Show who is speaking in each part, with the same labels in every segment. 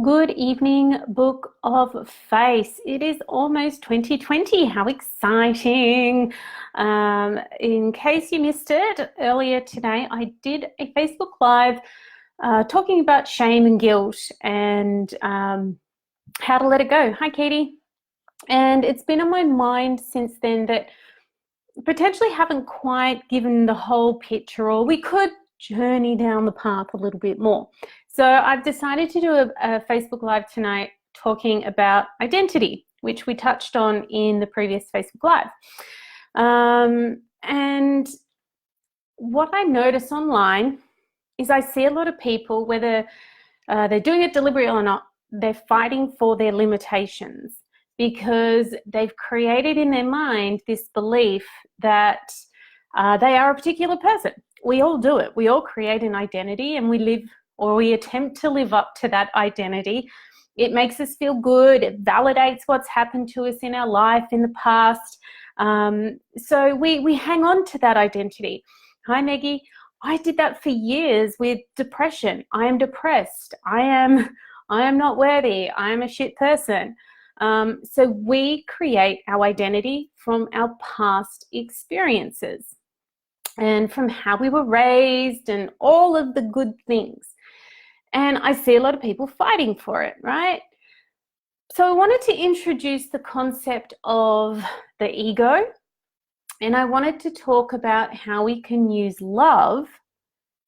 Speaker 1: Good evening, Book of Face. It is almost 2020. How exciting! In case you missed it, earlier today I did a Facebook Live talking about shame and guilt and how to let it go. Hi, Katie. And it's been on my mind since then that potentially haven't quite given the whole picture, or we could journey down the path a little bit more. So I've decided to do a Facebook Live tonight talking about identity, which we touched on in the previous Facebook Live. And what I notice online is I see a lot of people, whether they're doing it deliberately or not, they're fighting for their limitations because they've created in their mind this belief that they are a particular person. We all do it. We all create an identity and we live, or we attempt to live up to that identity. It makes us feel good. It validates what's happened to us in our life in the past. So we hang on to that identity. Hi, Maggie. I did that for years with depression. I am depressed. I am not worthy. I am a shit person. So we create our identity from our past experiences and from how we were raised and all of the good things. And I see a lot of people fighting for it, right? So I wanted to introduce the concept of the ego, and I wanted to talk about how we can use love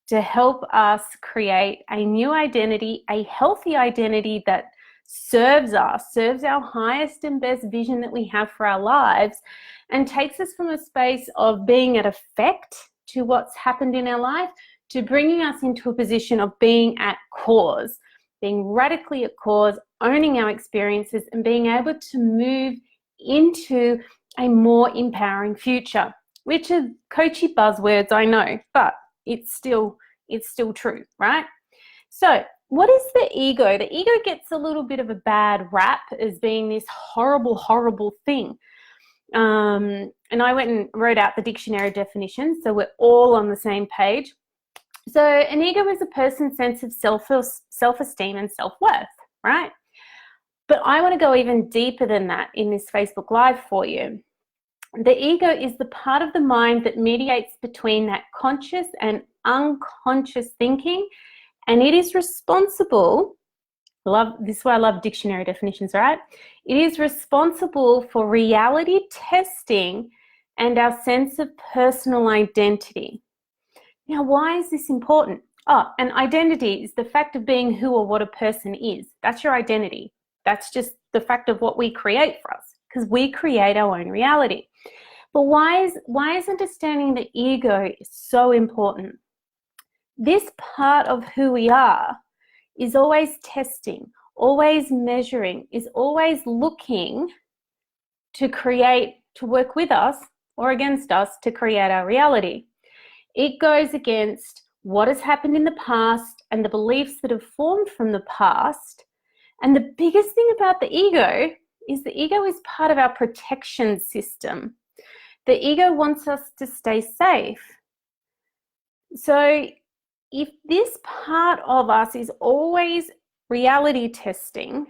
Speaker 1: to help us create a new identity, a healthy identity that serves us, serves our highest and best vision that we have for our lives, and takes us from a space of being at effect to what's happened in our life to bringing us into a position of being at cause, being radically at cause, owning our experiences and being able to move into a more empowering future, which are coachy buzzwords, I know, but it's still true, right? So what is the ego? The ego gets a little bit of a bad rap as being this horrible, horrible thing. And I went and wrote out the dictionary definition, so we're all on the same page. So an ego is a person's sense of self-esteem and self-worth, right? But I want to go even deeper than that in this Facebook Live for you. The ego is the part of the mind that mediates between that conscious and unconscious thinking, and it is responsible, this is why I love dictionary definitions, right? It is responsible for reality testing and our sense of personal identity. Now, why is this important? Oh, and identity is the fact of being who or what a person is. That's your identity. That's just the fact of what we create for us, because we create our own reality. But why is understanding the ego so important? This part of who we are is always testing, always measuring, is always looking to work with us or against us to create our reality. It goes against what has happened in the past and the beliefs that have formed from the past. And the biggest thing about the ego is part of our protection system. The ego wants us to stay safe. So if this part of us is always reality testing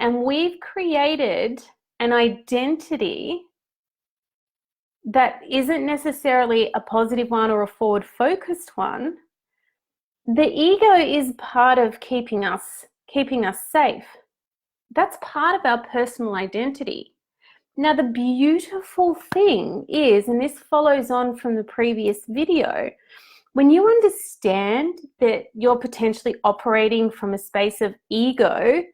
Speaker 1: and we've created an identity that isn't necessarily a positive one or a forward focused one, the ego is part of keeping us safe. That's part of our personal identity. Now, the beautiful thing is, and this follows on from the previous video, when you understand that you're potentially operating from a space of ego,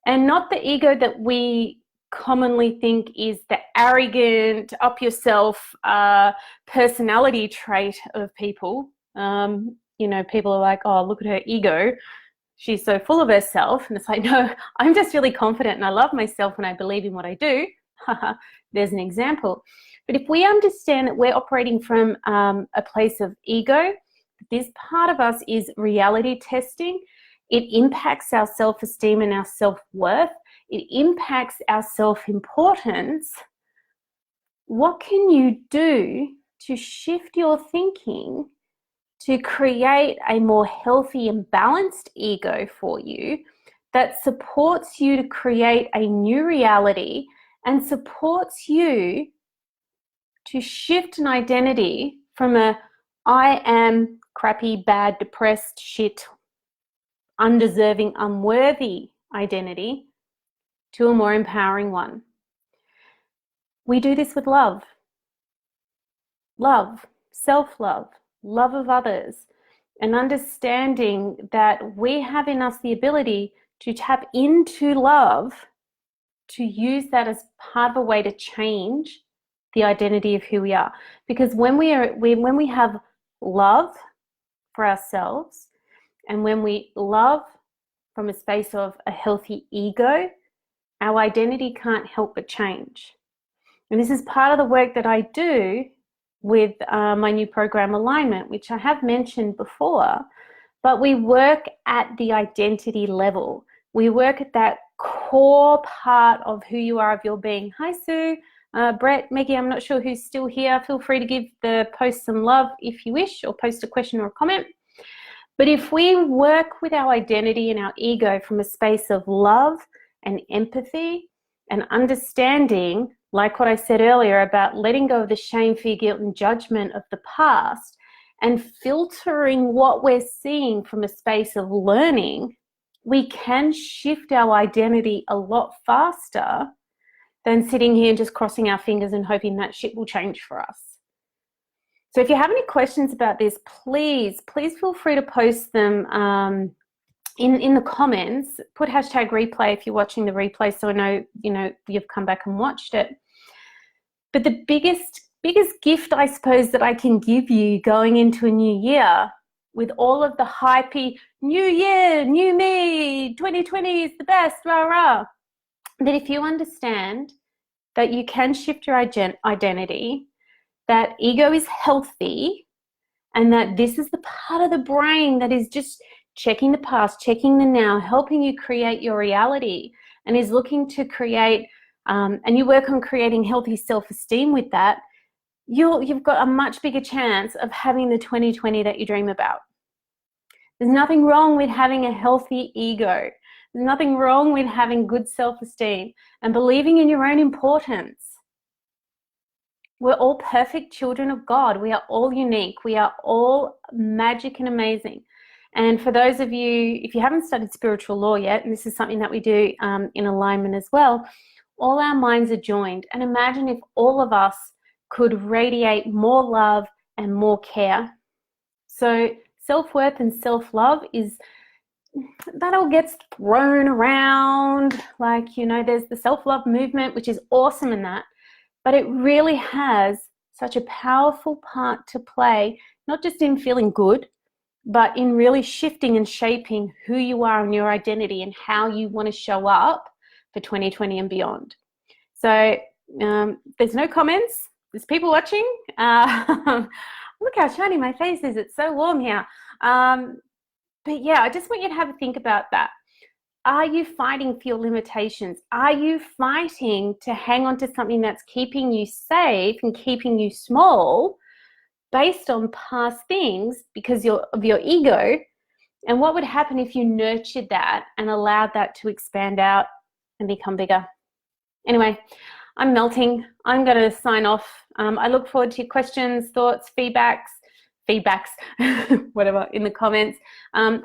Speaker 1: and not the ego that we commonly think is the arrogant, up yourself personality trait of people. People are like, oh, look at her ego. She's so full of herself. And it's like, no, I'm just really confident and I love myself and I believe in what I do. There's an example. But if we understand that we're operating from a place of ego, this part of us is reality testing. It impacts our self-esteem and our self-worth. It impacts our self-importance. What can you do to shift your thinking to create a more healthy and balanced ego for you that supports you to create a new reality and supports you to shift an identity from a I am crappy, bad, depressed, shit, undeserving, unworthy identity to a more empowering one. We do this with love. Love, self-love, love of others, and understanding that we have in us the ability to tap into love, to use that as part of a way to change the identity of who we are. Because when we have love for ourselves, and when we love from a space of a healthy ego, our identity can't help but change. And this is part of the work that I do with my new program Alignment, which I have mentioned before, but we work at the identity level. We work at that core part of who you are, of your being. Hi, Sue, Brett, Maggie, I'm not sure who's still here. Feel free to give the post some love if you wish, or post a question or a comment. But if we work with our identity and our ego from a space of love and empathy and understanding, like what I said earlier about letting go of the shame, fear, guilt, and judgment of the past, and filtering what we're seeing from a space of learning, we can shift our identity a lot faster than sitting here and just crossing our fingers and hoping that shit will change for us. So if you have any questions about this, please feel free to post them in the comments. Put hashtag replay if you're watching the replay, so I know you've come back and watched it. But the biggest gift, I suppose, that I can give you going into a new year, with all of the hypey new year, new me, 2020 is the best, rah rah, that if you understand that you can shift your identity, that ego is healthy, and that this is the part of the brain that is just checking the past, checking the now, helping you create your reality, and is looking to create, and you work on creating healthy self-esteem with that, you've got a much bigger chance of having the 2020 that you dream about. There's nothing wrong with having a healthy ego. There's nothing wrong with having good self-esteem and believing in your own importance. We're all perfect children of God. We are all unique. We are all magic and amazing. And for those of you, if you haven't studied spiritual law yet, and this is something that we do in Alignment as well, all our minds are joined. And imagine if all of us could radiate more love and more care. So self-worth and self-love that all gets thrown around. Like, there's the self-love movement, which is awesome in that. But it really has such a powerful part to play, not just in feeling good, but in really shifting and shaping who you are and your identity and how you want to show up for 2020 and beyond. So there's no comments. There's people watching. Look how shiny my face is. It's so warm here. But yeah, I just want you to have a think about that. Are you fighting for your limitations? Are you fighting to hang on to something that's keeping you safe and keeping you small based on past things because of your ego? And what would happen if you nurtured that and allowed that to expand out and become bigger? Anyway, I'm melting. I'm going to sign off. I look forward to your questions, thoughts, feedbacks, whatever, in the comments.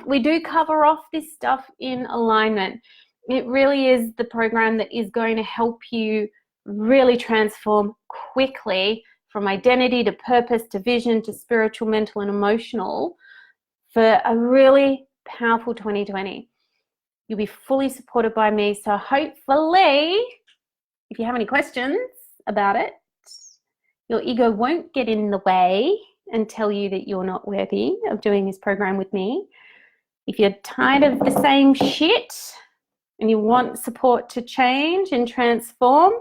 Speaker 1: We do cover off this stuff in Alignment. It really is the program that is going to help you really transform quickly from identity to purpose to vision to spiritual, mental, and emotional for a really powerful 2020. You'll be fully supported by me. So hopefully, if you have any questions about it, your ego won't get in the way and tell you that you're not worthy of doing this program with me. If you're tired of the same shit and you want support to change and transform,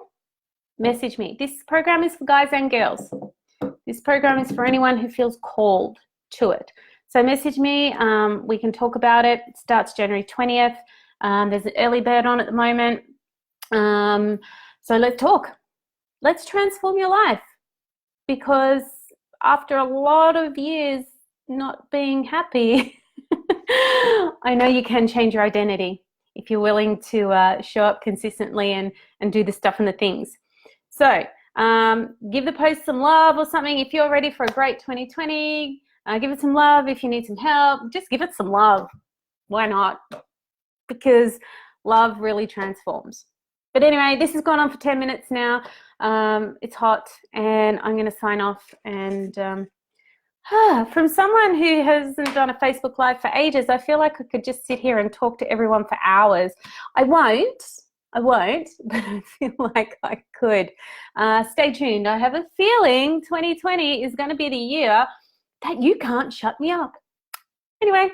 Speaker 1: message me. This program is for guys and girls. This program is for anyone who feels called to it. So message me. We can talk about it. It starts January 20th. There's an early bird on at the moment. So let's talk. Let's transform your life, because after a lot of years not being happy, I know you can change your identity. if you're willing to show up consistently and do the stuff and the things. So give the post some love or something. If you're ready for a great 2020, give it some love. If you need some help, just give it some love. Why not? Because love really transforms. But anyway, this has gone on for 10 minutes now. It's hot, and I'm going to sign off. And from someone who hasn't done a Facebook Live for ages, I feel like I could just sit here and talk to everyone for hours. I won't, but I feel like I could. Stay tuned. I have a feeling 2020 is going to be the year that you can't shut me up. Anyway,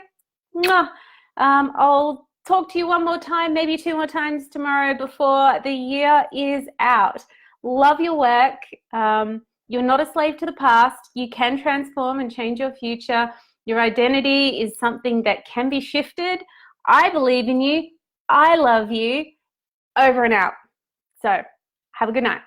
Speaker 1: I'll talk to you one more time, maybe 2 more times tomorrow before the year is out. Love your work. You're not a slave to the past. You can transform and change your future. Your identity is something that can be shifted. I believe in you. I love you. Over and out. So have a good night.